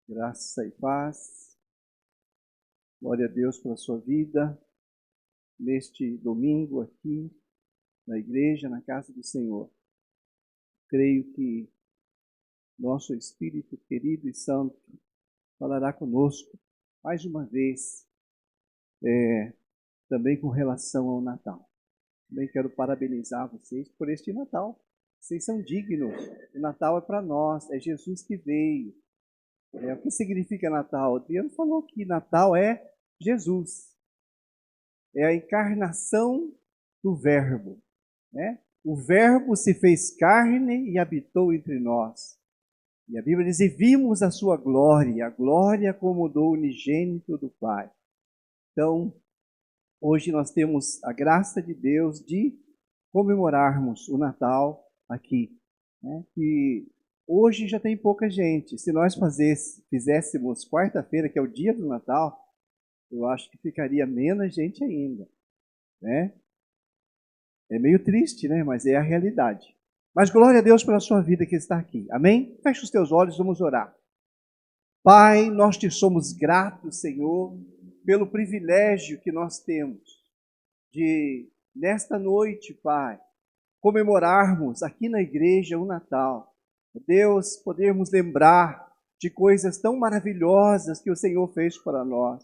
Graça e paz. Glória a Deus pela sua vida neste domingo aqui na igreja, na casa do Senhor. Creio que nosso Espírito querido e santo falará conosco mais uma vez, também com relação ao Natal. Também quero parabenizar vocês por este Natal. Vocês são dignos. O Natal é para nós, é Jesus que veio. O que significa Natal? O Adriano falou que Natal é Jesus. É a encarnação do Verbo. Né? O Verbo se fez carne e habitou entre nós. E a Bíblia diz, e vimos a sua glória, a glória como do unigênito do Pai. Então, hoje nós temos a graça de Deus de comemorarmos o Natal aqui. Né? E hoje já tem pouca gente. Se nós fizéssemos quarta-feira, que é o dia do Natal, eu acho que ficaria menos gente ainda. Né? É meio triste, né? Mas é a realidade. Mas glória a Deus pela sua vida que está aqui. Amém? Feche os teus olhos, vamos orar. Pai, nós te somos gratos, Senhor, pelo privilégio que nós temos de, nesta noite, Pai, comemorarmos aqui na igreja o Natal. Deus, podermos lembrar de coisas tão maravilhosas que o Senhor fez para nós.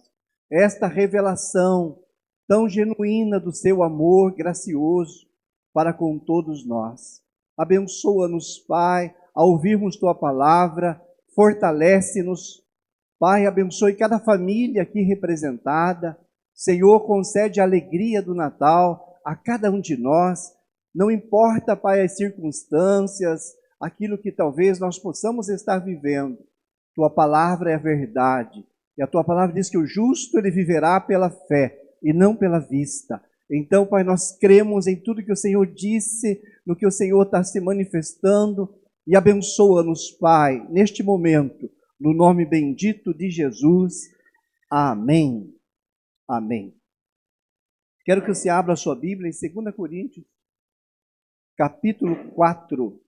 Esta revelação tão genuína do seu amor gracioso para com todos nós. Abençoa-nos, Pai, a ouvirmos tua palavra, fortalece-nos. Pai, abençoe cada família aqui representada. Senhor, concede a alegria do Natal a cada um de nós. Não importa, Pai, as circunstâncias, aquilo que talvez nós possamos estar vivendo. Tua palavra é a verdade. E a tua palavra diz que o justo ele viverá pela fé e não pela vista. Então, Pai, nós cremos em tudo que o Senhor disse, no que o Senhor está se manifestando, e abençoa-nos, Pai, neste momento, no nome bendito de Jesus. Amém. Amém. Quero que você abra a sua Bíblia em 2 Coríntios, capítulo 4,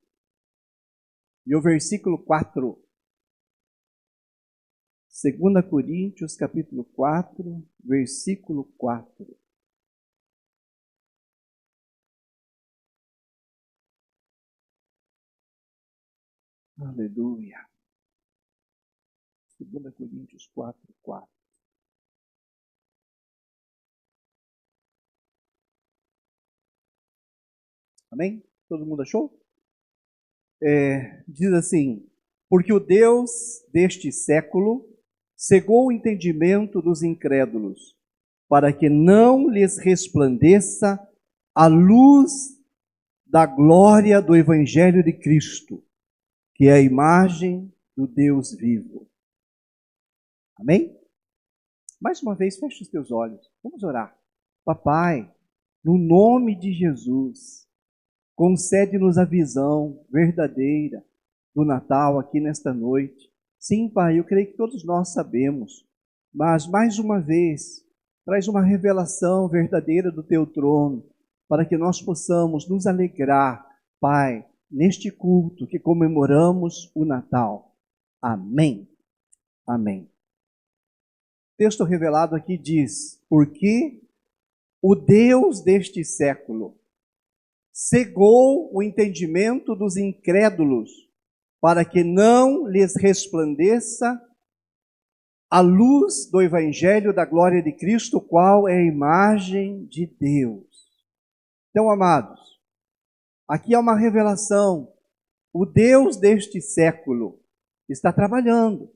e o versículo 4. 2 Coríntios, capítulo 4, versículo 4. Aleluia. 2 Coríntios 4, 4. Amém? Todo mundo achou? Diz assim, porque o Deus deste século cegou o entendimento dos incrédulos, para que não lhes resplandeça a luz da glória do Evangelho de Cristo, que é a imagem do Deus vivo. Amém? Mais uma vez, feche os teus olhos. Vamos orar. Papai, no nome de Jesus, concede-nos a visão verdadeira do Natal aqui nesta noite. Sim, Pai, eu creio que todos nós sabemos, mas mais uma vez, traz uma revelação verdadeira do Teu trono, para que nós possamos nos alegrar, Pai, neste culto que comemoramos o Natal. Amém. Amém. O texto revelado aqui diz, porque o Deus deste século cegou o entendimento dos incrédulos, para que não lhes resplandeça a luz do Evangelho da glória de Cristo, qual é a imagem de Deus. Então, amados, aqui há uma revelação. O Deus deste século está trabalhando.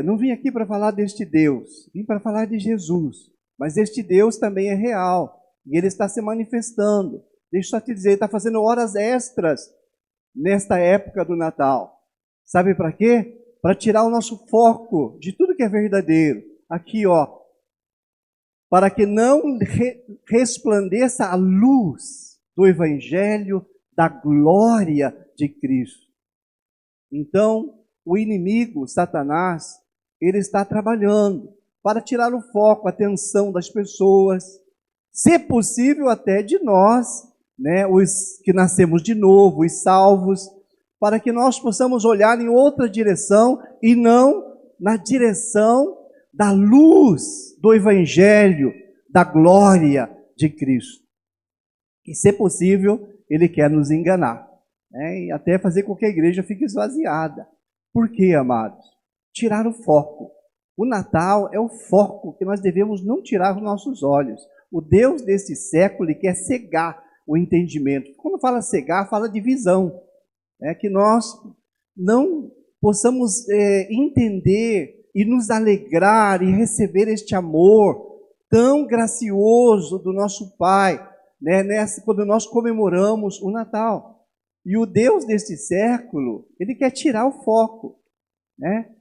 Não vim aqui para falar deste Deus, vim para falar de Jesus. Mas este Deus também é real e ele está se manifestando. Deixa eu só te dizer, ele está fazendo horas extras nesta época do Natal. Sabe para quê? Para tirar o nosso foco de tudo que é verdadeiro. Aqui, ó. Para que não resplandeça a luz do Evangelho da glória de Cristo. Então, o inimigo, Satanás, ele está trabalhando para tirar o foco, a atenção das pessoas, se possível até de nós, né, os que nascemos de novo, os salvos, para que nós possamos olhar em outra direção e não na direção da luz do Evangelho, da glória de Cristo. E, se possível, Ele quer nos enganar, né? E até fazer com que a igreja fique esvaziada. Por quê, amados? Tirar o foco. O Natal é o foco que nós devemos não tirar dos nossos olhos. O Deus desse século quer cegar o entendimento. Quando fala cegar, fala de visão. É que nós não possamos entender e nos alegrar e receber este amor tão gracioso do nosso Pai, né, quando nós comemoramos o Natal. E o Deus deste século, Ele quer tirar o foco, né?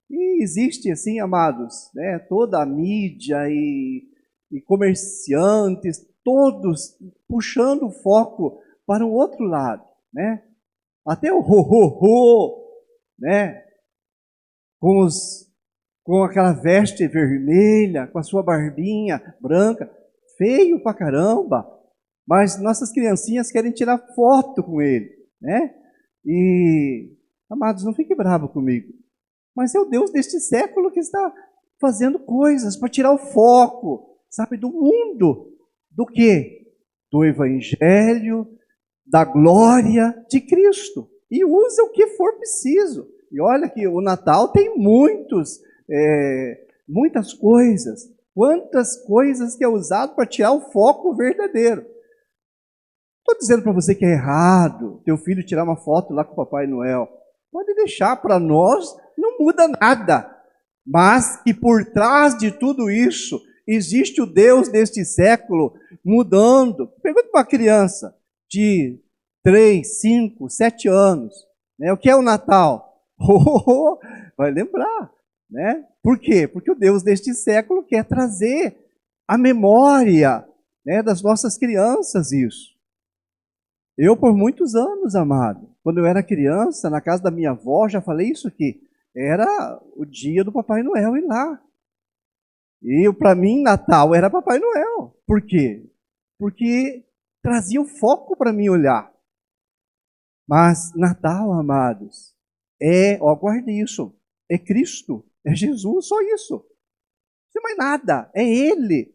E existe assim, amados, né, toda a mídia e comerciantes, todos puxando o foco para o outro lado, né? Até o ho-ho-ho, né? Com aquela veste vermelha, com a sua barbinha branca, feio pra caramba, mas nossas criancinhas querem tirar foto com ele, né? E, amados, não fique bravo comigo, mas é o Deus deste século que está fazendo coisas para tirar o foco, sabe, do mundo. Do quê? Do Evangelho, da glória de Cristo. E usa o que for preciso. E olha que o Natal tem muitas coisas. Quantas coisas que é usado para tirar o foco verdadeiro. Estou dizendo para você que é errado teu filho tirar uma foto lá com o Papai Noel. Pode deixar, para nós não muda nada. Mas que por trás de tudo isso existe o Deus deste século mudando. Pergunta para uma criança de 3, 5, 7 anos, né, o que é o Natal? Vai lembrar, né? Por quê? Porque o Deus deste século quer trazer a memória, né, das nossas crianças isso. Eu, por muitos anos, amado, quando eu era criança, na casa da minha avó, já falei isso aqui, era o dia do Papai Noel ir lá. E para mim, Natal era Papai Noel. Por quê? Porque trazia o foco para mim olhar. Mas Natal, amados, guarde isso, é Cristo, é Jesus, só isso. Não tem mais nada, é Ele,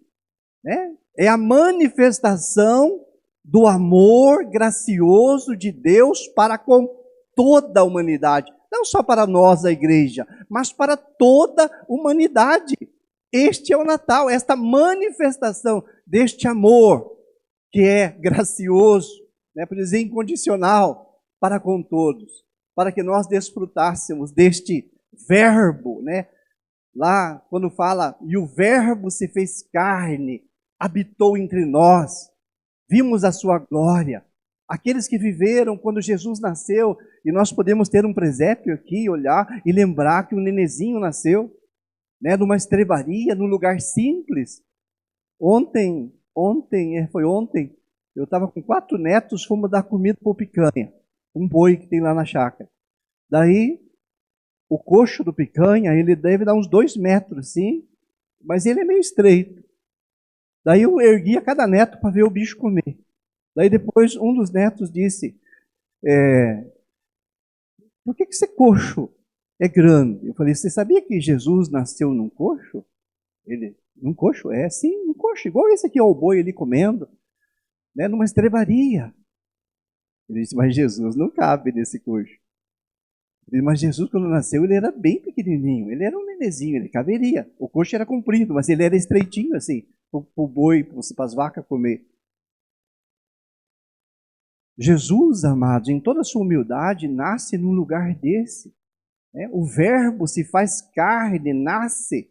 né? É a manifestação do amor gracioso de Deus para com toda a humanidade. Não só para nós, a igreja, mas para toda a humanidade. Este é o Natal, esta manifestação deste amor que é gracioso, né, por dizer incondicional, para com todos, para que nós desfrutássemos deste verbo, né? Lá, quando fala, e o verbo se fez carne, habitou entre nós, vimos a sua glória. Aqueles que viveram quando Jesus nasceu, e nós podemos ter um presépio aqui, olhar e lembrar que um nenezinho nasceu, né, numa estrebaria, num lugar simples. Foi ontem, eu estava com 4 netos, fomos dar comida para o picanha, um boi que tem lá na chácara. Daí, o coxo do picanha, ele deve dar uns 2 metros, sim, mas ele é meio estreito. Daí eu ergui a cada neto para ver o bicho comer. Daí depois um dos netos disse, por que esse coxo é grande? Eu falei, você sabia que Jesus nasceu num coxo? Ele, num coxo? É, sim, um coxo, igual esse aqui, ó, o boi ali comendo, né, numa estrebaria. Ele disse, mas Jesus não cabe nesse coxo. Ele disse, mas Jesus, quando nasceu, ele era bem pequenininho, ele era um nenezinho, ele caberia. O coxo era comprido, mas ele era estreitinho assim, para o boi, para as vacas comer. Jesus, amados, em toda a sua humildade, nasce num lugar desse. Né? O verbo se faz carne, nasce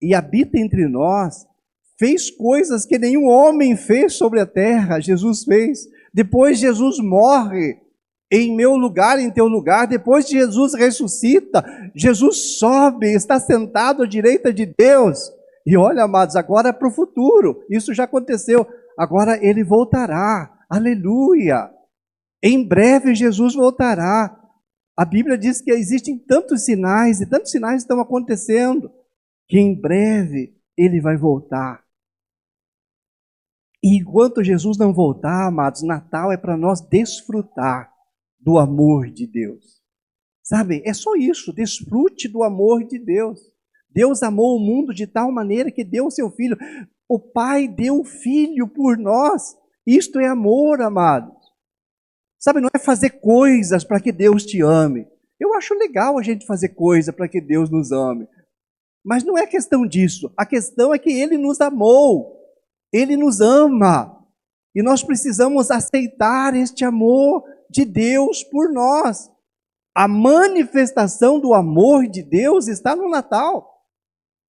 e habita entre nós, fez coisas que nenhum homem fez sobre a terra, Jesus fez. Depois Jesus morre em meu lugar, em teu lugar. Depois Jesus ressuscita, Jesus sobe, está sentado à direita de Deus. E olha, amados, agora é para o futuro. Isso já aconteceu. Agora ele voltará. Aleluia! Em breve Jesus voltará. A Bíblia diz que existem tantos sinais, e tantos sinais estão acontecendo, que em breve ele vai voltar. E enquanto Jesus não voltar, amados, Natal é para nós desfrutar do amor de Deus. Sabe, é só isso, desfrute do amor de Deus. Deus amou o mundo de tal maneira que deu o seu Filho. O Pai deu o Filho por nós. Isto é amor, amados. Sabe, não é fazer coisas para que Deus te ame. Eu acho legal a gente fazer coisa para que Deus nos ame. Mas não é questão disso. A questão é que Ele nos amou. Ele nos ama. E nós precisamos aceitar este amor de Deus por nós. A manifestação do amor de Deus está no Natal.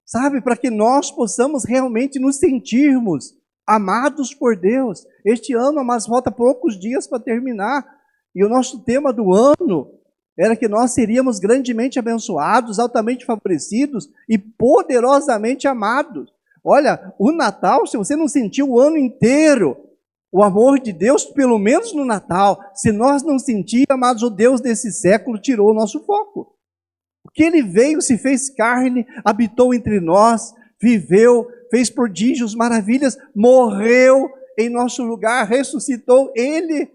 Sabe, para que nós possamos realmente nos sentirmos amados por Deus. Este ano, mas falta poucos dias para terminar. E o nosso tema do ano era que nós seríamos grandemente abençoados, altamente favorecidos e poderosamente amados. Olha, o Natal, se você não sentiu o ano inteiro o amor de Deus, pelo menos no Natal, se nós não sentirmos, amados, o Deus desse século tirou o nosso foco. Porque Ele veio, se fez carne, habitou entre nós, viveu, fez prodígios, maravilhas, morreu em nosso lugar, ressuscitou. Ele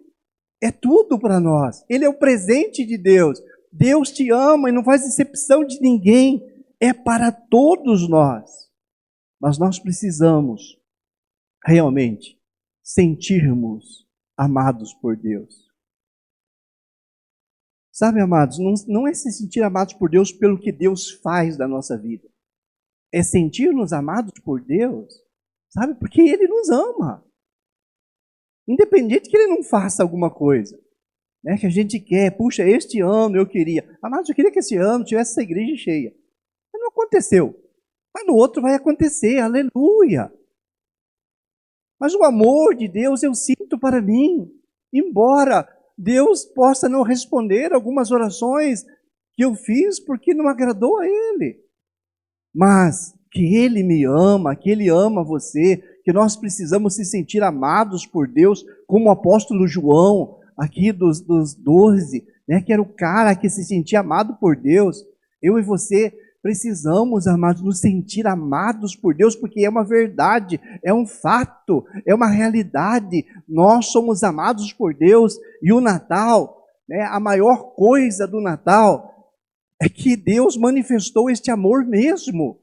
é tudo para nós. Ele é o presente de Deus. Deus te ama e não faz exceção de ninguém. É para todos nós. Mas nós precisamos realmente sentirmos amados por Deus. Sabe, amados, não é se sentir amados por Deus pelo que Deus faz da nossa vida. É sentir-nos amados por Deus, sabe, porque Ele nos ama. Independente que Ele não faça alguma coisa, né, que a gente quer. Puxa, este ano eu queria. Amados, eu queria que esse ano tivesse essa igreja cheia. Mas não aconteceu. Mas no outro vai acontecer, aleluia. Mas o amor de Deus eu sinto para mim. Embora Deus possa não responder algumas orações que eu fiz porque não agradou a Ele. Mas que Ele me ama, que Ele ama você, que nós precisamos se sentir amados por Deus, como o apóstolo João, aqui dos 12, né, que era o cara que se sentia amado por Deus. Eu e você precisamos, amados, nos sentir amados por Deus, porque é uma verdade, é um fato, é uma realidade. Nós somos amados por Deus, e o Natal, né, a maior coisa do Natal é que Deus manifestou este amor mesmo.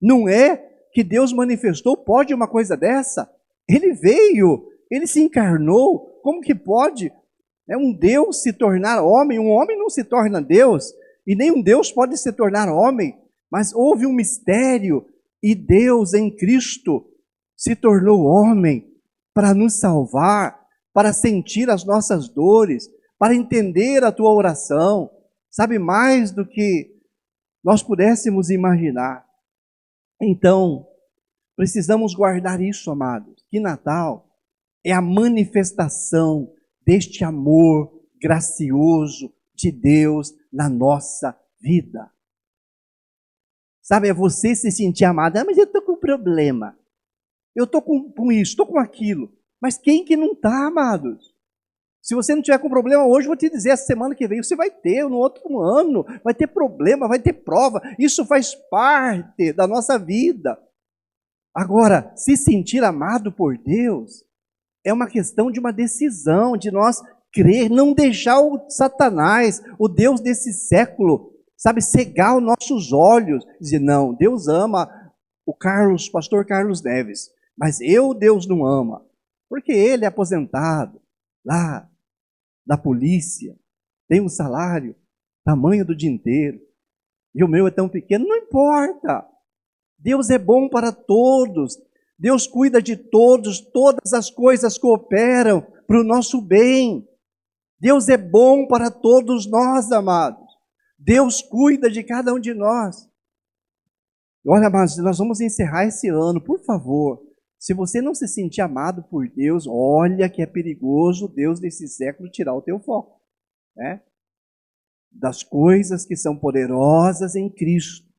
Não é que Deus manifestou, pode uma coisa dessa? Ele veio, Ele se encarnou. Como que pode um Deus se tornar homem? Um homem não se torna Deus, e nem um Deus pode se tornar homem. Mas houve um mistério, e Deus em Cristo se tornou homem para nos salvar, para sentir as nossas dores, para entender a tua oração. Sabe, mais do que nós pudéssemos imaginar. Então, precisamos guardar isso, amados, que Natal é a manifestação deste amor gracioso de Deus na nossa vida. Sabe, é você se sentir amado. Mas eu estou com problema. Eu estou com isso, estou com aquilo. Mas quem que não está, amados? Se você não tiver com problema hoje, vou te dizer, essa semana que vem você vai ter, no outro ano, vai ter problema, vai ter prova. Isso faz parte da nossa vida. Agora, se sentir amado por Deus é uma questão de uma decisão, de nós crer, não deixar o Satanás, o Deus desse século, sabe, cegar os nossos olhos. Dizer, não, Deus ama o pastor Carlos Neves, mas Deus não ama. Porque ele é aposentado lá da polícia, tem um salário, tamanho do dia inteiro, e o meu é tão pequeno. Não importa. Deus é bom para todos. Deus cuida de todos. Todas as coisas cooperam para o nosso bem. Deus é bom para todos nós, amados. Deus cuida de cada um de nós. Olha, amados, nós vamos encerrar esse ano, por favor. Se você não se sentir amado por Deus, olha que é perigoso Deus desse século tirar o teu foco, né? Das coisas que são poderosas em Cristo.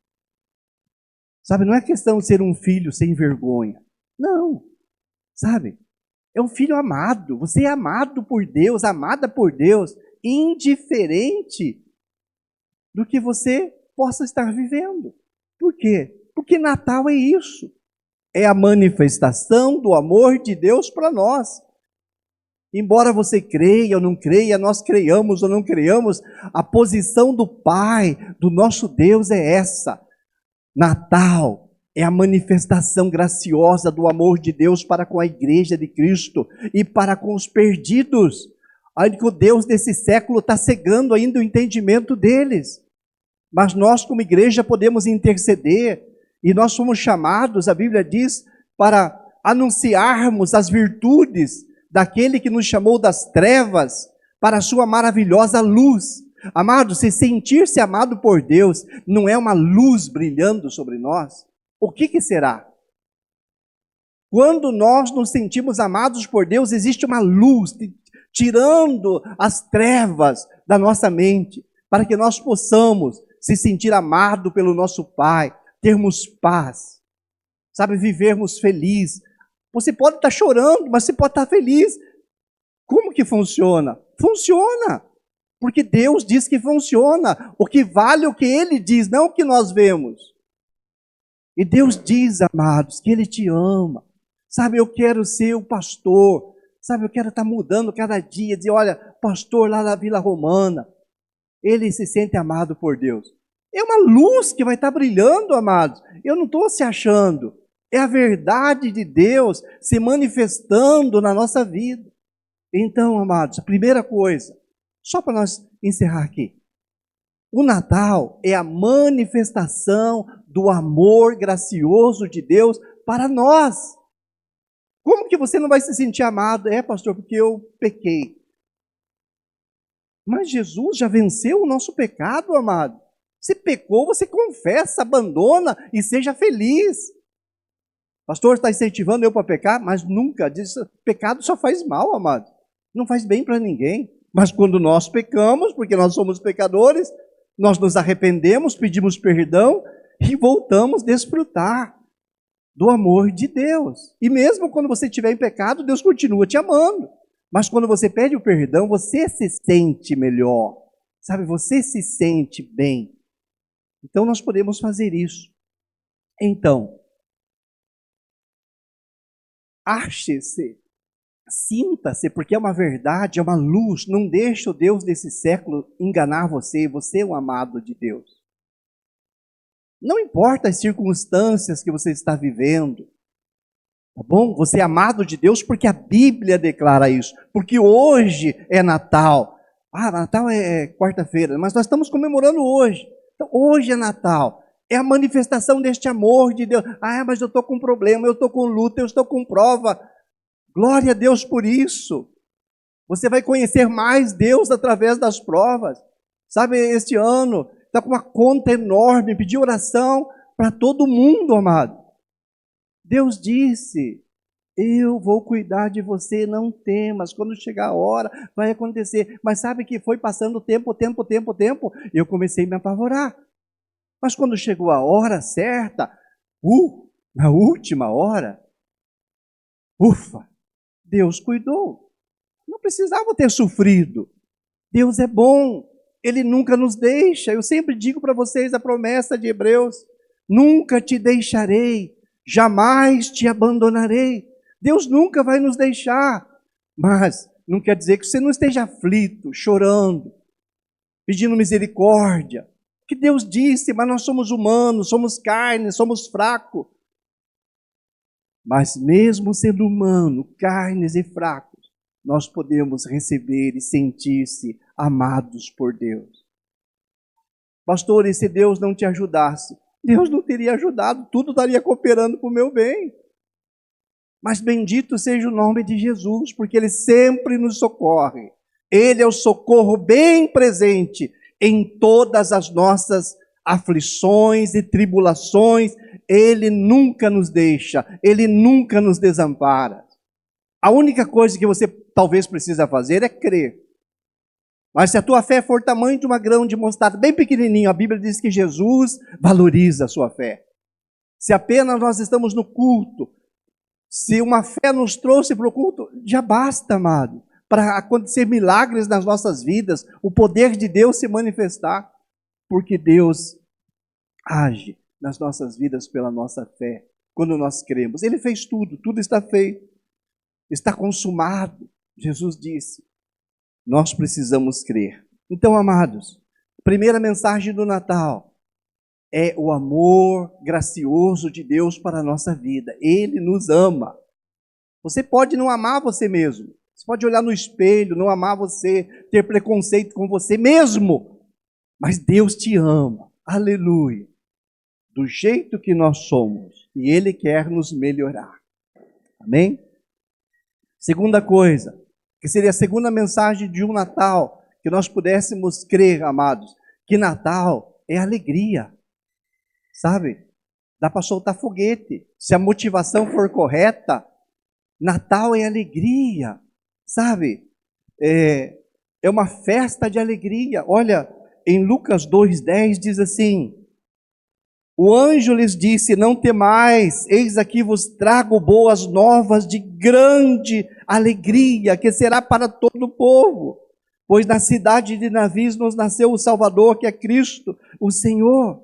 Sabe, não é questão de ser um filho sem vergonha. Não, sabe? É um filho amado. Você é amado por Deus, amada por Deus, indiferente do que você possa estar vivendo. Por quê? Porque Natal é isso. É a manifestação do amor de Deus para nós. Embora você creia ou não creia, nós creiamos ou não creiamos, a posição do Pai, do nosso Deus é essa. Natal é a manifestação graciosa do amor de Deus para com a igreja de Cristo e para com os perdidos. Ainda que o Deus desse século está cegando ainda o entendimento deles. Mas nós, como igreja, podemos interceder e nós somos chamados, a Bíblia diz, para anunciarmos as virtudes daquele que nos chamou das trevas para a sua maravilhosa luz. Amado, se sentir-se amado por Deus não é uma luz brilhando sobre nós, o que será? Quando nós nos sentimos amados por Deus, existe uma luz tirando as trevas da nossa mente, para que nós possamos se sentir amado pelo nosso Pai, termos paz, sabe, vivermos felizes. Você pode estar chorando, mas você pode estar feliz. Como que funciona? Funciona, porque Deus diz que funciona. O que vale é o que Ele diz, não o que nós vemos. E Deus diz, amados, que Ele te ama. Sabe, eu quero ser o pastor. Sabe, eu quero estar mudando cada dia. Dizer, olha, pastor lá da Vila Romana, ele se sente amado por Deus. É uma luz que vai estar brilhando, amados. Eu não estou se achando. É a verdade de Deus se manifestando na nossa vida. Então, amados, a primeira coisa, só para nós encerrar aqui. O Natal é a manifestação do amor gracioso de Deus para nós. Como que você não vai se sentir amado? É, pastor, porque eu pequei. Mas Jesus já venceu o nosso pecado, amado. Se pecou, você confessa, abandona e seja feliz. Pastor, está incentivando eu para pecar? Mas nunca. Diz, pecado só faz mal, amado. Não faz bem para ninguém. Mas quando nós pecamos, porque nós somos pecadores, nós nos arrependemos, pedimos perdão e voltamos a desfrutar do amor de Deus. E mesmo quando você estiver em pecado, Deus continua te amando. Mas quando você pede o perdão, você se sente melhor. Sabe, você se sente bem. Então nós podemos fazer isso. Então, ache-se, sinta-se, porque é uma verdade, é uma luz. Não deixe o Deus desse século enganar você. Você é um amado de Deus. Não importa as circunstâncias que você está vivendo, tá bom? Você é amado de Deus porque a Bíblia declara isso. Porque hoje é Natal. Ah, Natal é quarta-feira, mas nós estamos comemorando hoje. Então, hoje é Natal. É a manifestação deste amor de Deus. Ah, mas eu estou com problema, eu estou com luta, eu estou com prova. Glória a Deus por isso. Você vai conhecer mais Deus através das provas. Sabe, este ano está com uma conta enorme, pedir oração para todo mundo, amado. Deus disse, eu vou cuidar de você, não temas, quando chegar a hora vai acontecer. Mas sabe que foi passando o tempo, eu comecei a me apavorar. Mas quando chegou a hora certa, na última hora, ufa, Deus cuidou. Não precisava ter sofrido. Deus é bom, Ele nunca nos deixa. Eu sempre digo para vocês a promessa de Hebreus, nunca te deixarei, jamais te abandonarei. Deus nunca vai nos deixar. Mas não quer dizer que você não esteja aflito, chorando, pedindo misericórdia. Que Deus disse, mas nós somos humanos, somos carne, somos fracos. Mas mesmo sendo humano, carnes e fracos, nós podemos receber e sentir-se amados por Deus. Pastor, e se Deus não te ajudasse? Deus não teria ajudado, tudo estaria cooperando para o meu bem. Mas bendito seja o nome de Jesus, porque Ele sempre nos socorre. Ele é o socorro bem presente em todas as nossas aflições e tribulações. Ele nunca nos deixa, Ele nunca nos desampara. A única coisa que você talvez precisa fazer é crer. Mas se a tua fé for tamanho de uma grão de mostarda, bem pequenininho, a Bíblia diz que Jesus valoriza a sua fé. Se apenas nós estamos no culto, se uma fé nos trouxe para o culto, já basta, amado, para acontecer milagres nas nossas vidas, o poder de Deus se manifestar, porque Deus age nas nossas vidas pela nossa fé, quando nós cremos. Ele fez tudo, tudo está feito, está consumado. Jesus disse, nós precisamos crer. Então, amados, primeira mensagem do Natal é o amor gracioso de Deus para a nossa vida. Ele nos ama. Você pode não amar você mesmo. Você pode olhar no espelho, não amar você, ter preconceito com você mesmo. Mas Deus te ama. Aleluia. Do jeito que nós somos. E Ele quer nos melhorar. Amém? Segunda coisa, que seria a segunda mensagem de um Natal, que nós pudéssemos crer, amados, que Natal é alegria. Sabe? Dá para soltar foguete. Se a motivação for correta, Natal é alegria. Sabe? É uma festa de alegria. Olha, em Lucas 2,10 diz assim, o anjo lhes disse, não temais, eis aqui vos trago boas novas de grande alegria, que será para todo o povo. Pois na cidade de Davi nos nasceu o Salvador, que é Cristo, o Senhor.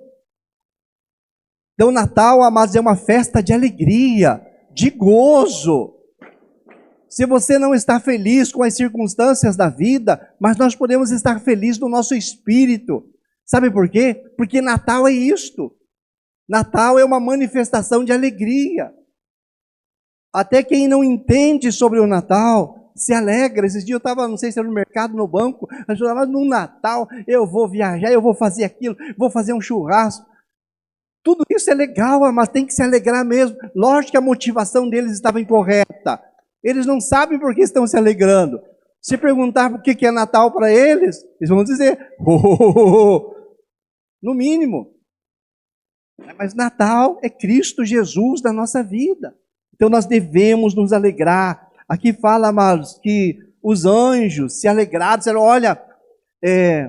Então, Natal, amados, é uma festa de alegria, de gozo. Se você não está feliz com as circunstâncias da vida, mas nós podemos estar felizes no nosso espírito. Sabe por quê? Porque Natal é isto. Natal é uma manifestação de alegria. Até quem não entende sobre o Natal se alegra. Esses dias eu estava, não sei se era no mercado, no banco, mas no Natal eu vou viajar, eu vou fazer aquilo, vou fazer um churrasco. Tudo isso é legal, mas tem que se alegrar mesmo. Lógico que a motivação deles estava incorreta. Eles não sabem por que estão se alegrando. Se perguntar por que é Natal para eles, eles vão dizer, no mínimo. Mas Natal é Cristo Jesus da nossa vida. Então nós devemos nos alegrar. Aqui fala, amados, que os anjos se alegraram, disseram, olha,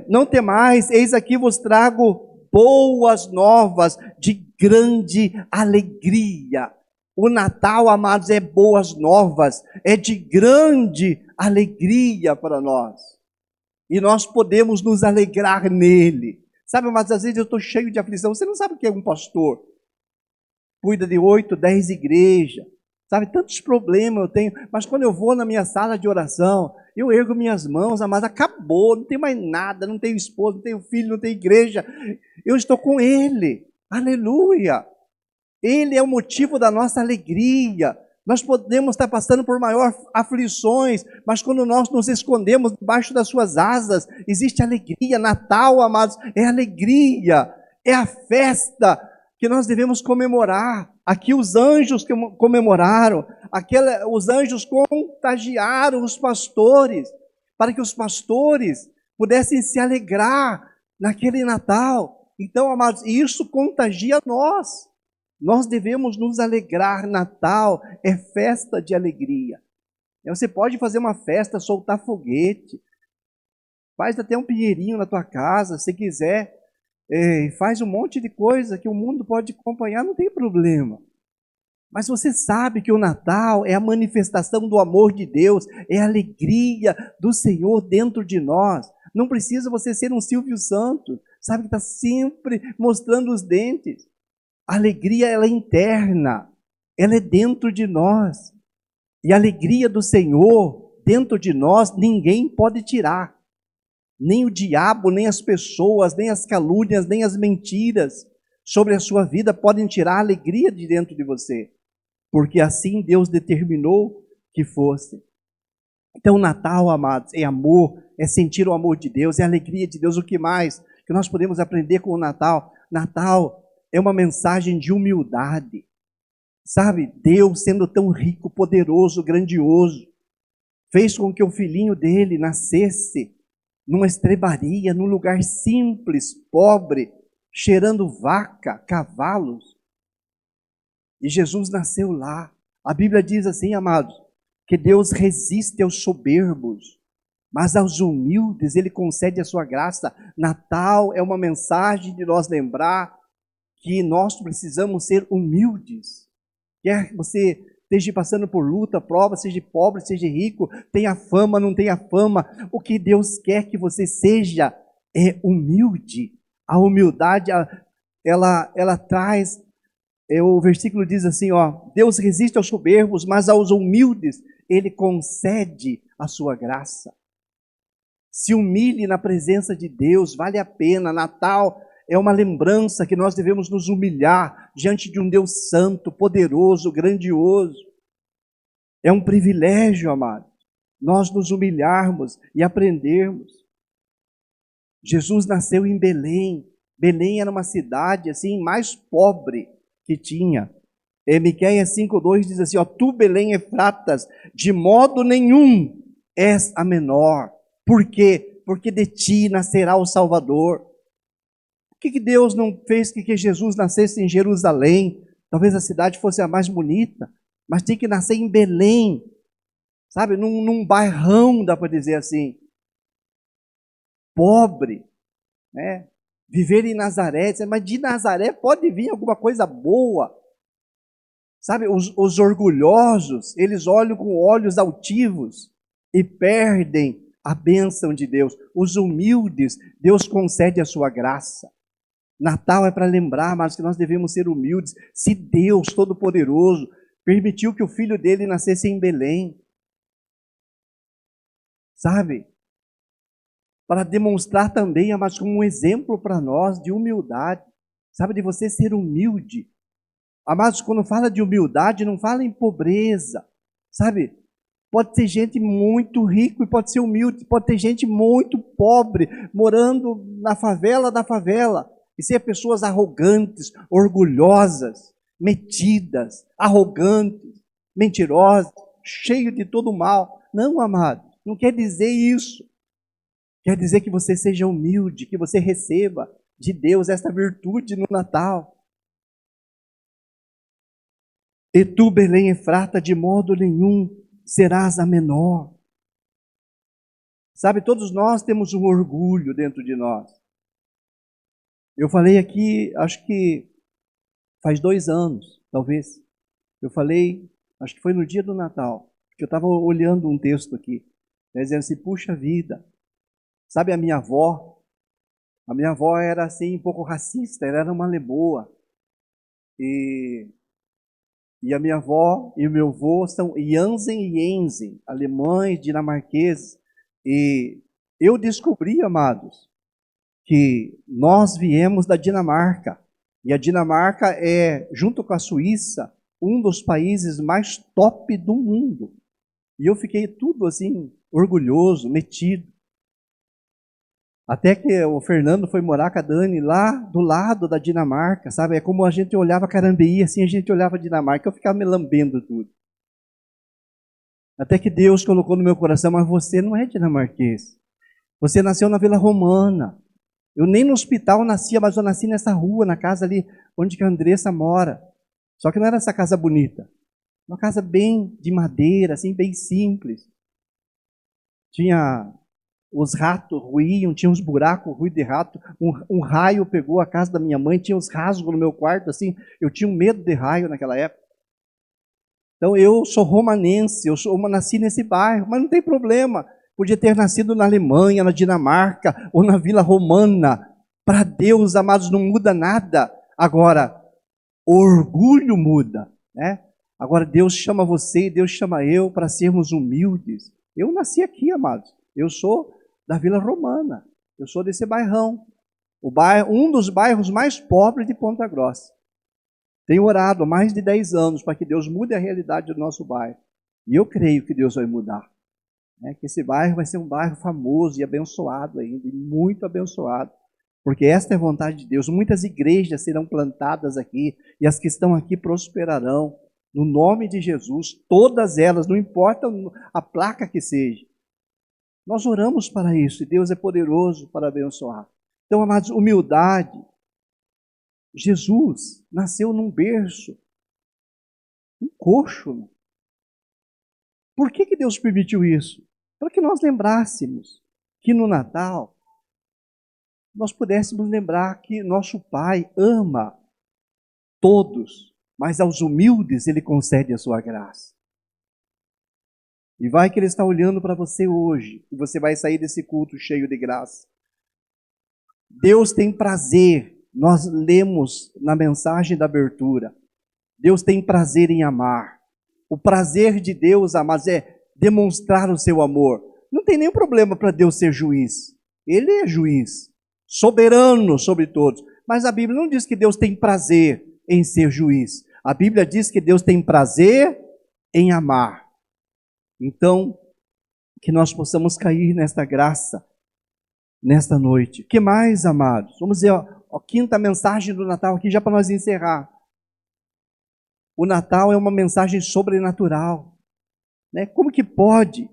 não temais, eis aqui vos trago boas novas de grande alegria. O Natal, amados, é boas novas, é de grande alegria para nós. E nós podemos nos alegrar nele. Sabe, mas às vezes eu estou cheio de aflição. Você não sabe o que é um pastor? Cuida de 8, 10 igrejas. Sabe, tantos problemas eu tenho. Mas quando eu vou na minha sala de oração, eu ergo minhas mãos, mas acabou, não tem mais nada, não tenho esposo, não tenho filho, não tenho igreja. Eu estou com Ele. Aleluia. Ele é o motivo da nossa alegria. Nós podemos estar passando por maiores aflições, mas quando nós nos escondemos debaixo das suas asas, existe alegria. Natal, amados, é alegria, é a festa que nós devemos comemorar. Aqui os anjos que comemoraram, os anjos contagiaram os pastores, para que os pastores pudessem se alegrar naquele Natal. Então, amados, isso contagia nós. Nós devemos nos alegrar. Natal é festa de alegria. Você pode fazer uma festa, soltar foguete, faz até um pinheirinho na tua casa, se quiser, faz um monte de coisa que o mundo pode acompanhar, não tem problema. Mas você sabe que o Natal é a manifestação do amor de Deus, é a alegria do Senhor dentro de nós. Não precisa você ser um Silvio Santos, sabe, que está sempre mostrando os dentes. A alegria, ela é interna, ela é dentro de nós. E a alegria do Senhor, dentro de nós, ninguém pode tirar. Nem o diabo, nem as pessoas, nem as calúnias, nem as mentiras sobre a sua vida podem tirar a alegria de dentro de você. Porque assim Deus determinou que fosse. Então o Natal, amados, é amor, é sentir o amor de Deus, é a alegria de Deus. O que mais que nós podemos aprender com o Natal? Natal é uma mensagem de humildade. Sabe, Deus sendo tão rico, poderoso, grandioso, fez com que o filhinho dele nascesse numa estrebaria, num lugar simples, pobre, cheirando vaca, cavalos. E Jesus nasceu lá. A Bíblia diz assim, amados, que Deus resiste aos soberbos, mas aos humildes Ele concede a sua graça. Natal é uma mensagem de nós lembrar que nós precisamos ser humildes. Quer você esteja passando por luta, prova, seja pobre, seja rico, tenha fama, não tenha fama, o que Deus quer que você seja é humilde. A humildade, ela traz, o versículo diz assim, Deus resiste aos soberbos, mas aos humildes Ele concede a sua graça. Se humilhe na presença de Deus, vale a pena. Natal é uma lembrança que nós devemos nos humilhar diante de um Deus santo, poderoso, grandioso. É um privilégio, amado, nós nos humilharmos e aprendermos. Jesus nasceu em Belém. Belém era uma cidade assim mais pobre que tinha. Miqueias 5:2 diz assim, tu Belém Efratas, de modo nenhum és a menor. Por quê? Porque de ti nascerá o Salvador. Por que Deus não fez que Jesus nascesse em Jerusalém? Talvez a cidade fosse a mais bonita, mas tinha que nascer em Belém, sabe? Num bairrão, dá para dizer assim, pobre, né? Viver em Nazaré, mas de Nazaré pode vir alguma coisa boa. Sabe, os orgulhosos, eles olham com olhos altivos e perdem a bênção de Deus. Os humildes, Deus concede a sua graça. Natal é para lembrar, mas que nós devemos ser humildes. Se Deus Todo-Poderoso permitiu que o filho dele nascesse em Belém, sabe? Para demonstrar também, mas como um exemplo para nós de humildade, sabe, de você ser humilde. Amados, quando fala de humildade, não fala em pobreza, sabe? Pode ter gente muito rico e pode ser humilde, pode ter gente muito pobre, morando na favela da favela, e ser pessoas arrogantes, orgulhosas, metidas, arrogantes, mentirosas, cheios de todo mal. Não, amado, não quer dizer isso. Quer dizer que você seja humilde, que você receba de Deus esta virtude no Natal. E tu, Belém Efrata, de modo nenhum serás a menor. Sabe, todos nós temos um orgulho dentro de nós. Eu falei aqui, acho que faz 2 anos, talvez. Eu falei, acho que foi no dia do Natal, que eu estava olhando um texto aqui, dizendo assim, puxa vida. Sabe, a minha avó era assim, um pouco racista, ela era uma leboa. E a minha avó e o meu avô são Jansen e Jensen, alemães, dinamarqueses. E eu descobri, amados, que nós viemos da Dinamarca. E a Dinamarca é, junto com a Suíça, um dos países mais top do mundo. E eu fiquei tudo assim, orgulhoso, metido. Até que o Fernando foi morar com a Dani lá do lado da Dinamarca, sabe? É como a gente olhava Carambeí, assim a gente olhava a Dinamarca, eu ficava me lambendo tudo. Até que Deus colocou no meu coração, mas você não é dinamarquês. Você nasceu na Vila Romana. Eu nem no hospital nascia, mas eu nasci nessa rua, na casa ali onde que a Andressa mora. Só que não era essa casa bonita. Uma casa bem de madeira, assim, bem simples. Tinha... Os ratos ruíam, tinha uns buracos ruídos de rato. Um raio pegou a casa da minha mãe, tinha uns rasgos no meu quarto, assim. Eu tinha um medo de raio naquela época. Então eu sou romanense, nasci nesse bairro, mas não tem problema. Podia ter nascido na Alemanha, na Dinamarca ou na Vila Romana. Para Deus, amados, não muda nada. Agora, o orgulho muda, né? Agora Deus chama você e Deus chama eu para sermos humildes. Eu nasci aqui, amados. Eu sou da Vila Romana. Eu sou desse bairrão. Um dos bairros mais pobres de Ponta Grossa. Tenho orado há mais de 10 anos para que Deus mude a realidade do nosso bairro. E eu creio que Deus vai mudar. Né? Que esse bairro vai ser um bairro famoso e abençoado ainda, e muito abençoado. Porque esta é a vontade de Deus. Muitas igrejas serão plantadas aqui, e as que estão aqui prosperarão. No nome de Jesus, todas elas, não importa a placa que seja. Nós oramos para isso, e Deus é poderoso para abençoar. Então, amados, humildade. Jesus nasceu num berço, um coxo. Por que Deus permitiu isso? Para que nós lembrássemos que no Natal nós pudéssemos lembrar que nosso Pai ama todos, mas aos humildes Ele concede a sua graça. E vai que Ele está olhando para você hoje, e você vai sair desse culto cheio de graça. Deus tem prazer, nós lemos na mensagem da abertura, Deus tem prazer em amar. O prazer de Deus, amados, é demonstrar o seu amor. Não tem nenhum problema para Deus ser juiz. Ele é juiz, soberano sobre todos. Mas a Bíblia não diz que Deus tem prazer em ser juiz. A Bíblia diz que Deus tem prazer em amar. Então, que nós possamos cair nesta graça, nesta noite. O que mais, amados? Vamos ver a quinta mensagem do Natal aqui, já para nós encerrar. O Natal é uma mensagem sobrenatural. Né? Como que pode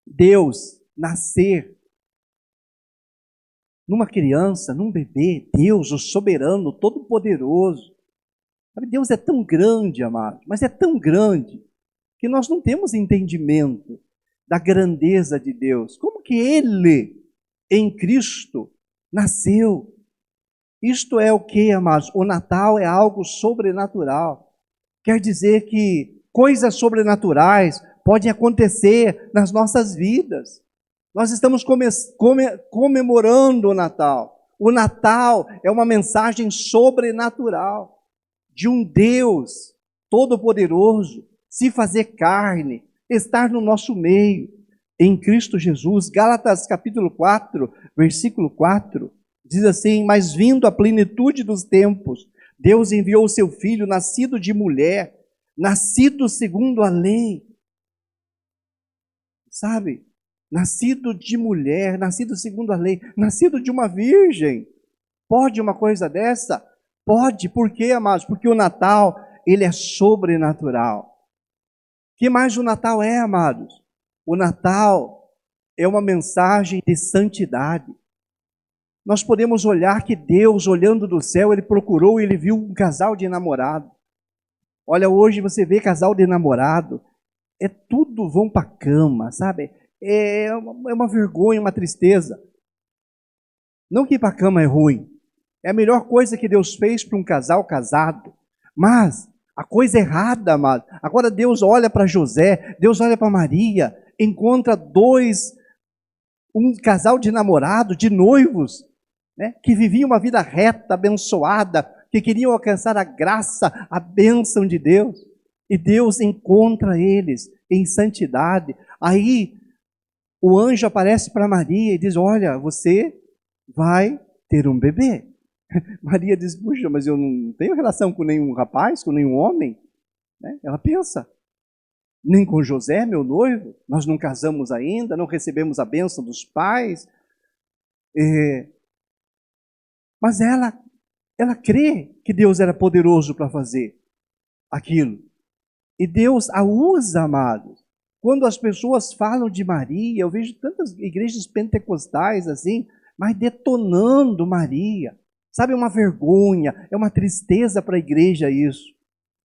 Deus nascer numa criança, num bebê? Deus, o soberano, todo-poderoso. Deus é tão grande, amado, mas é tão grande que nós não temos entendimento da grandeza de Deus. Como que Ele, em Cristo, nasceu? Isto é o que, amados? O Natal é algo sobrenatural. Quer dizer que coisas sobrenaturais podem acontecer nas nossas vidas. Nós estamos comemorando o Natal. O Natal é uma mensagem sobrenatural de um Deus todo-poderoso se fazer carne, estar no nosso meio, em Cristo Jesus. Gálatas capítulo 4, versículo 4, diz assim: mas vindo a plenitude dos tempos, Deus enviou o seu Filho, nascido de mulher, nascido segundo a lei. Sabe? Nascido de mulher, nascido segundo a lei, nascido de uma virgem. Pode uma coisa dessa? Pode. Por quê, amados? Porque o Natal, ele é sobrenatural. O que mais o Natal é, amados? O Natal é uma mensagem de santidade. Nós podemos olhar que Deus, olhando do céu, Ele procurou e Ele viu um casal de namorado. Olha, hoje você vê casal de namorado, tudo vão para a cama, sabe? É uma vergonha, uma tristeza. Não que ir para a cama é ruim. É a melhor coisa que Deus fez para um casal casado. Mas a coisa errada, amado. Agora Deus olha para José, Deus olha para Maria, encontra um casal de namorado, de noivos, né, que viviam uma vida reta, abençoada, que queriam alcançar a graça, a bênção de Deus. E Deus encontra eles em santidade. Aí o anjo aparece para Maria e diz: olha, você vai ter um bebê. Maria diz: puxa, mas eu não tenho relação com nenhum rapaz, com nenhum homem. Né? Ela pensa: nem com José, meu noivo, nós não casamos ainda, não recebemos a bênção dos pais. Mas ela crê que Deus era poderoso para fazer aquilo. E Deus a usa, amados. Quando as pessoas falam de Maria, eu vejo tantas igrejas pentecostais assim, mas detonando Maria. Sabe, é uma vergonha, é uma tristeza para a igreja isso.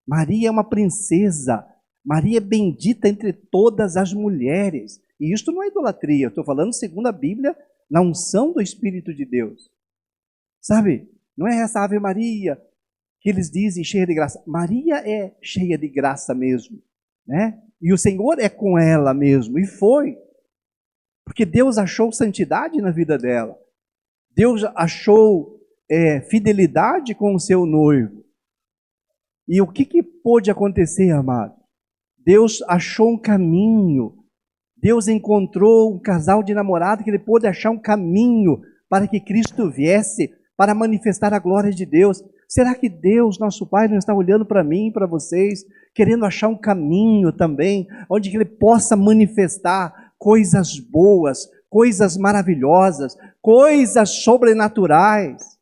Maria é uma princesa. Maria é bendita entre todas as mulheres. E isto não é idolatria, eu estou falando segundo a Bíblia, na unção do Espírito de Deus. Sabe, não é essa Ave Maria que eles dizem cheia de graça. Maria é cheia de graça mesmo, né? E o Senhor é com ela mesmo, e foi. Porque Deus achou santidade na vida dela. Deus achou fidelidade com o seu noivo. E o que pôde acontecer, amado? Deus achou um caminho. Deus encontrou um casal de namorado que ele pôde achar um caminho para que Cristo viesse para manifestar a glória de Deus. Será que Deus, nosso Pai, não está olhando para mim e para vocês, querendo achar um caminho também, onde Ele possa manifestar coisas boas, coisas maravilhosas, coisas sobrenaturais?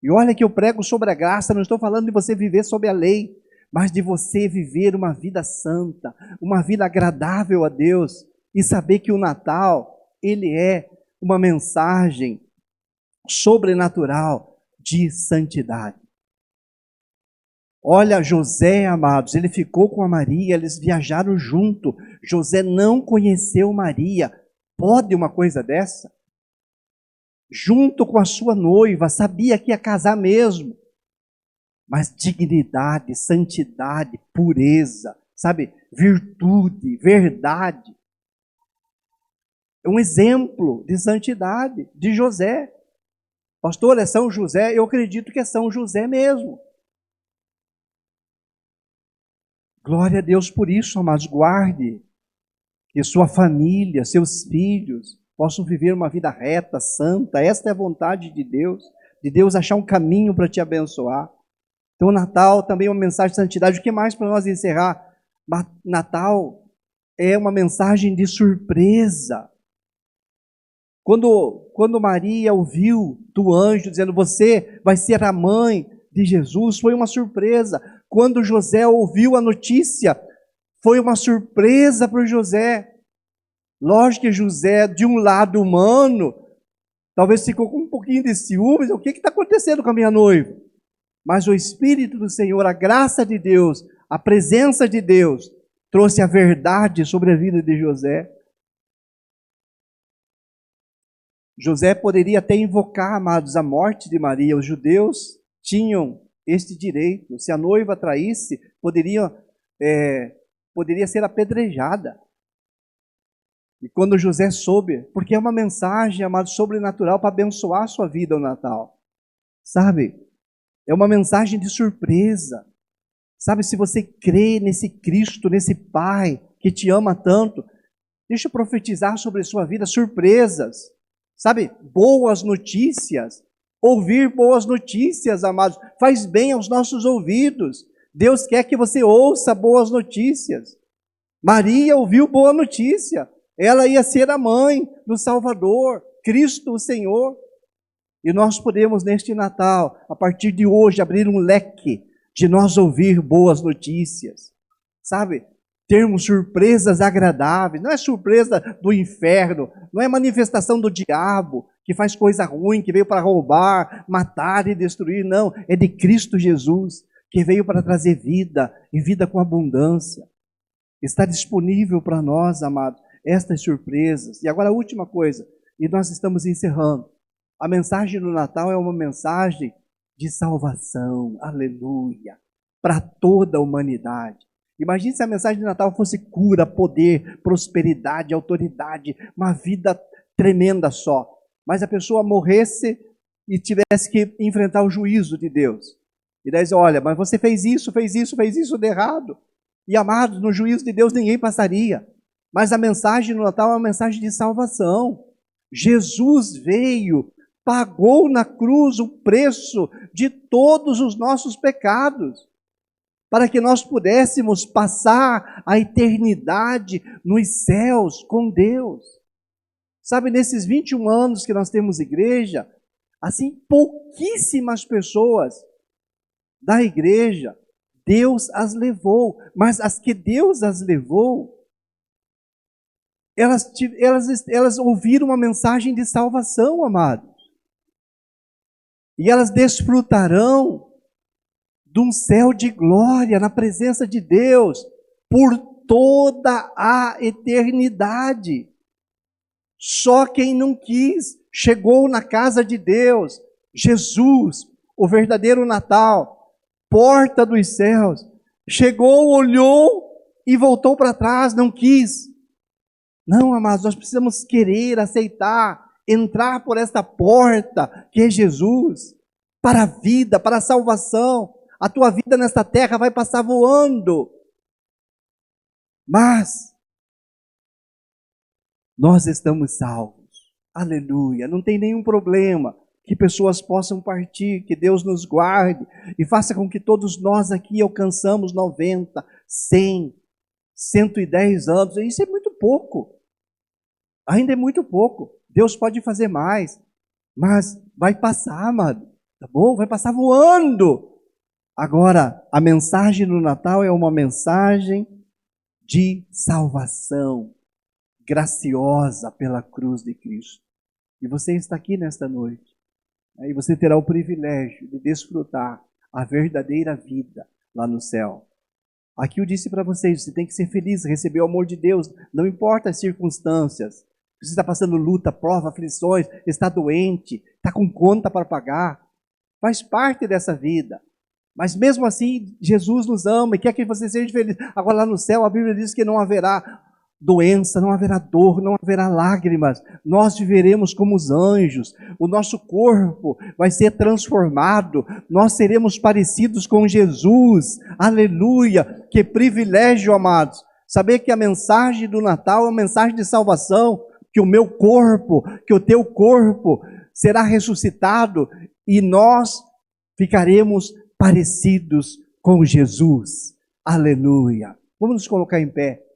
E olha que eu prego sobre a graça, não estou falando de você viver sob a lei, mas de você viver uma vida santa, uma vida agradável a Deus, e saber que o Natal, ele é uma mensagem sobrenatural de santidade. Olha, José, amados, ele ficou com a Maria, eles viajaram junto. José não conheceu Maria. Pode uma coisa dessa? Junto com a sua noiva, sabia que ia casar mesmo. Mas dignidade, santidade, pureza, sabe? Virtude, verdade. É um exemplo de santidade de José. Pastor, é São José? Eu acredito que é São José mesmo. Glória a Deus por isso, amados. Guarde que sua família, seus filhos possam viver uma vida reta, santa. Esta é a vontade de Deus achar um caminho para te abençoar. Então, o Natal também é uma mensagem de santidade. O que mais para nós encerrar? Natal é uma mensagem de surpresa. Quando Maria ouviu do anjo dizendo, você vai ser a mãe de Jesus, foi uma surpresa. Quando José ouviu a notícia, foi uma surpresa para o José. Lógico que José, de um lado humano, talvez ficou com um pouquinho de ciúmes. O que está acontecendo com a minha noiva? Mas o Espírito do Senhor, a graça de Deus, a presença de Deus, trouxe a verdade sobre a vida de José. José poderia até invocar, amados, a morte de Maria. Os judeus tinham este direito. Se a noiva traísse, poderia ser apedrejada. E quando José soube, porque é uma mensagem, amados, sobrenatural para abençoar a sua vida no Natal. Sabe? É uma mensagem de surpresa. Sabe, se você crê nesse Cristo, nesse Pai que te ama tanto, deixa eu profetizar sobre a sua vida surpresas. Sabe, boas notícias. Ouvir boas notícias, amados, faz bem aos nossos ouvidos. Deus quer que você ouça boas notícias. Maria ouviu boa notícia. Ela ia ser a mãe do Salvador, Cristo o Senhor. E nós podemos, neste Natal, a partir de hoje, abrir um leque de nós ouvir boas notícias. Sabe? Termos surpresas agradáveis. Não é surpresa do inferno, não é manifestação do diabo, que faz coisa ruim, que veio para roubar, matar e destruir. Não, é de Cristo Jesus, que veio para trazer vida, e vida com abundância. Está disponível para nós, amados, estas surpresas. E agora a última coisa, e nós estamos encerrando. A mensagem do Natal é uma mensagem de salvação, aleluia, para toda a humanidade. Imagine se a mensagem de Natal fosse cura, poder, prosperidade, autoridade, uma vida tremenda só. Mas a pessoa morresse e tivesse que enfrentar o juízo de Deus. E daí diz, olha, mas você fez isso de errado. E amados, no juízo de Deus ninguém passaria. Mas a mensagem no Natal é uma mensagem de salvação. Jesus veio, pagou na cruz o preço de todos os nossos pecados, para que nós pudéssemos passar a eternidade nos céus com Deus. Sabe, nesses 21 anos que nós temos igreja, assim, pouquíssimas pessoas da igreja, Deus as levou, mas as que Deus as levou, elas ouviram uma mensagem de salvação, amados. E elas desfrutarão de um céu de glória na presença de Deus por toda a eternidade. Só quem não quis chegou na casa de Deus, Jesus, o verdadeiro Natal, porta dos céus, chegou, olhou e voltou para trás, não quis. Não, amados, nós precisamos querer, aceitar, entrar por esta porta que é Jesus, para a vida, para a salvação. A tua vida nesta terra vai passar voando. Mas nós estamos salvos. Aleluia. Não tem nenhum problema que pessoas possam partir, que Deus nos guarde e faça com que todos nós aqui alcançamos 90, 100, 110 anos. Isso é muito pouco. Ainda é muito pouco. Deus pode fazer mais. Mas vai passar, amado. Tá bom? Vai passar voando. Agora, a mensagem do Natal é uma mensagem de salvação, graciosa pela cruz de Cristo. E você está aqui nesta noite. E você terá o privilégio de desfrutar a verdadeira vida lá no céu. Aqui eu disse para vocês, você tem que ser feliz, receber o amor de Deus, não importa as circunstâncias. Você está passando luta, prova, aflições, está doente, está com conta para pagar. Faz parte dessa vida. Mas mesmo assim, Jesus nos ama e quer que você seja feliz. Agora lá no céu, a Bíblia diz que não haverá doença, não haverá dor, não haverá lágrimas. Nós viveremos como os anjos. O nosso corpo vai ser transformado. Nós seremos parecidos com Jesus. Aleluia! Que privilégio, amados. Saber que a mensagem do Natal é uma mensagem de salvação, que o meu corpo, que o teu corpo será ressuscitado e nós ficaremos parecidos com Jesus. Aleluia! Vamos nos colocar em pé.